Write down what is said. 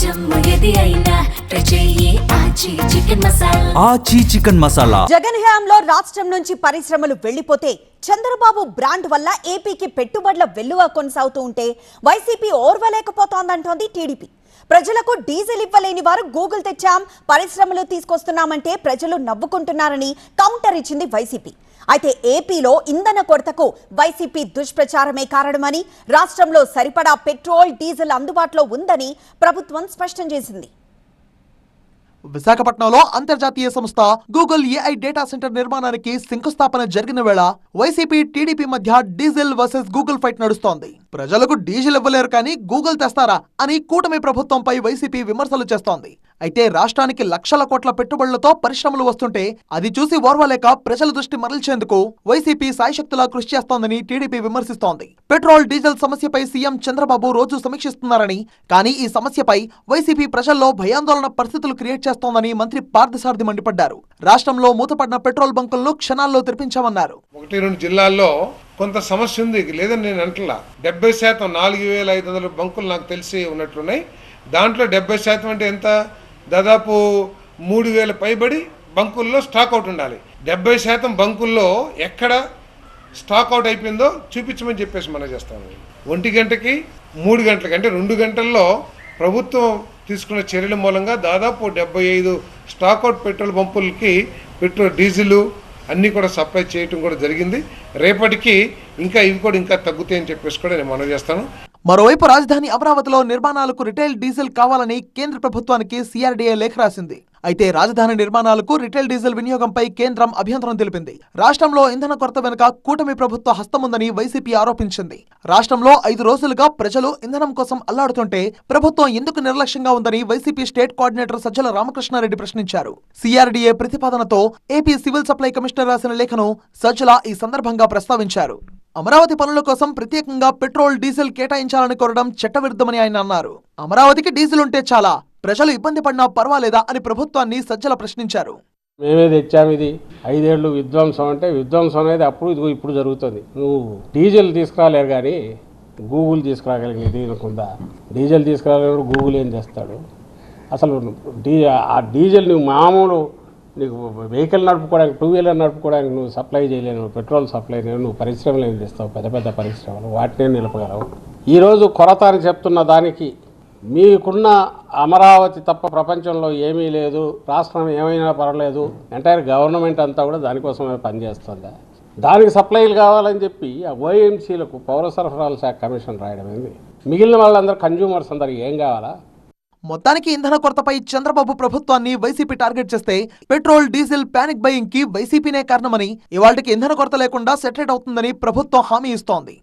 ఆచి చికెన్ మసాలా. జగన్ హయాంలో రాష్ట్రం నుంచి పరిశ్రమలు వెళ్లిపోతే చంద్రబాబు బ్రాండ్ వల్ల ఏపీకి పెట్టుబడుల వెల్లువ కొనసాగుతూ ఉంటే వైసీపీ ఓర్వలేకపోతోందంటోంది టీడీపీ. ప్రజలకు డీజిల్ ఇవ్వలేని వారు గూగుల్ తెచ్చాం, పరిశ్రమలు తీసుకొస్తున్నామంటే ప్రజలు నవ్వుకుంటున్నారని కౌంటర్ ఇచ్చింది వైసీపీ. అయితే ఏపీలో ఇంధన కొరతకు వైసీపీ దుష్ప్రచారమే కారణమని, రాష్ట్రంలో సరిపడా పెట్రోల్ డీజిల్ అందుబాటులో ఉందని ప్రభుత్వం స్పష్టం చేసింది. విశాఖపట్నంలో అంతర్జాతీయ సంస్థ గూగుల్ ఏఐ డేటా సెంటర్ నిర్మాణానికి శంకుస్థాపన జరిగిన వేళ వైసీపీ టీడీపీ మధ్య డీజిల్ వర్సెస్ గూగుల్ ఫైట్ నడుస్తోంది. ప్రజలకు డీజిల్ ఇవ్వలేరు కానీ గూగుల్ తెస్తారా అని కూటమి ప్రభుత్వంపై వైసీపీ విమర్శలు చేస్తోంది. అయితే రాష్ట్రానికి లక్షల కోట్ల పెట్టుబడులతో పరిశ్రమలు వస్తుంటే అది చూసి ఓర్వలేక ప్రజల దృష్టి మరల్చేందుకు వైసీపీ సాయశక్తులా కృషి చేస్తోందని టీడీపీ విమర్శిస్తోంది. పెట్రోల్ డీజిల్ సమస్యపై సీఎం చంద్రబాబు రోజు సమీక్షిస్తున్నారని, కానీ ఈ సమస్యపై వైసీపీ ప్రజల్లో భయాందోళన పరిస్థితులు క్రియేట్ చేస్తోందని మంత్రి పార్థసారథి మండిపడ్డారు. రాష్ట్రంలో మూతపడిన పెట్రోల్ బంకులను క్షణాల్లో తెరిపించామన్నారు. 1-2 జిల్లాల్లో కొంత సమస్య ఉంది, లేదని నేను అంటలా. 70% 4500 బంకులు నాకు తెలిసి ఉన్నట్లున్నాయి. దాంట్లో 70% అంటే ఎంత? దాదాపు 3000 పైబడి బంకుల్లో స్టాక్ అవుట్ ఉండాలి. 70% బంకుల్లో ఎక్కడ స్టాక్ అవుట్ అయిపోయిందో చూపించమని చెప్పేసి మనం చేస్తాము. 1 గంటకి 3 గంటలకి అంటే 2 గంటల్లో ప్రభుత్వం తీసుకున్న చర్యల మూలంగా దాదాపు 75 స్టాక్ అవుట్ పెట్రోల్ పంపులకి పెట్రోల్ డీజిల్ అన్నీ కూడా సప్లై చేయటం కూడా జరిగింది. రేపటికి ఇవి కూడా ఇంకా తగ్గుతాయని చెప్పేసి కూడా నేను మనవి చేస్తాను. మరోవైపు రాజధాని అమరావతిలో నిర్మాణాలకు రిటైల్ డీజిల్ కావాలని కేంద్ర ప్రభుత్వానికి సిఆర్డీఏ లేఖ రాసింది. అయితే రాజధాని నిర్మాణాలకు రిటైల్ డీజిల్ వినియోగంపై కేంద్రం అభ్యంతరం తెలిపింది. రాష్ట్రంలో ఇంధన కొరత వెనుక కూటమి ప్రభుత్వ హస్తముందని వైసీపీ ఆరోపించింది. రాష్ట్రంలో 5 రోజులుగా ప్రజలు ఇంధనం కోసం అల్లాడుతుంటే ప్రభుత్వం ఎందుకు నిర్లక్ష్యంగా ఉందని వైసీపీ స్టేట్ కోఆర్డినేటర్ సజ్జల రామకృష్ణారెడ్డి ప్రశ్నించారు. సిఆర్డీఏ ప్రతిపాదనతో ఏపీ సివిల్ సప్లై కమిషనర్ రాసిన లేఖను సజ్జల ఈ సందర్భంగా ప్రస్తావించారు. అమరావతి పనుల కోసం ప్రత్యేకంగా పెట్రోల్ డీజిల్ కేటాయించాలని కోరడం చట్టవిరుద్ధమని ఆయన అన్నారు. అమరావతికి డీజిల్ ఉంటే చాలా, ప్రజలు ఇబ్బంది పడినా పర్వాలేదా అని ప్రభుత్వాన్ని సజ్జల ప్రశ్నించారు. మేమే తెచ్చాము, ఇది 5 ఏళ్ళు విధ్వంసం అంటే విధ్వంసం అనేది అప్పుడు ఇప్పుడు జరుగుతుంది. నువ్వు డీజిల్ తీసుకురాలేరు కానీ గూగుల్ తీసుకురాగలిగిన దీనికుందా? డీజిల్ తీసుకురాలేరు, గూగుల్ ఏం చేస్తాడు? అసలు ఆ డీజిల్ నువ్వు మామూలు నీకు వెహికల్ నడుపుకోవడానికి, 2 వీలర్ నడుపుకోవడానికి నువ్వు సప్లై చేయలేను, పెట్రోల్ సప్లై చేయలేను. నువ్వు పరిశ్రమలు ఏం చేస్తావు? పెద్ద పెద్ద పరిశ్రమలు, వాటినే నిలపగలవు. ఈరోజు కొరత అని చెప్తున్న దానికి మీకున్న అమరావతి తప్ప ప్రపంచంలో ఏమీ లేదు, రాష్ట్రం ఏమైనా పర్వాలేదు, ఎంటైర్ గవర్నమెంట్ అంతా కూడా దానికోసమే పనిచేస్తుందా? దానికి సప్లైలు కావాలని చెప్పి ఆ ఓఎంసీలకు పౌర సరఫరాల శాఖ కమిషన్ రాయడం ఏంది? మిగిలిన వాళ్ళందరూ కన్జ్యూమర్స్ అందరికి ఏం కావాలా? మొత్తానికి ఇంధన కొరతపై చంద్రబాబు ప్రభుత్వాన్ని వైసీపీ టార్గెట్ చేస్తే పెట్రోల్ డీజిల్ పానిక్ బయింగ్ కి వైసీపీనే కారణమని, ఇవాళకి ఇంధన కొరత లేకుండా సెటిల్ అవుతుందని ప్రభుత్వం హామీ ఇస్తోంది.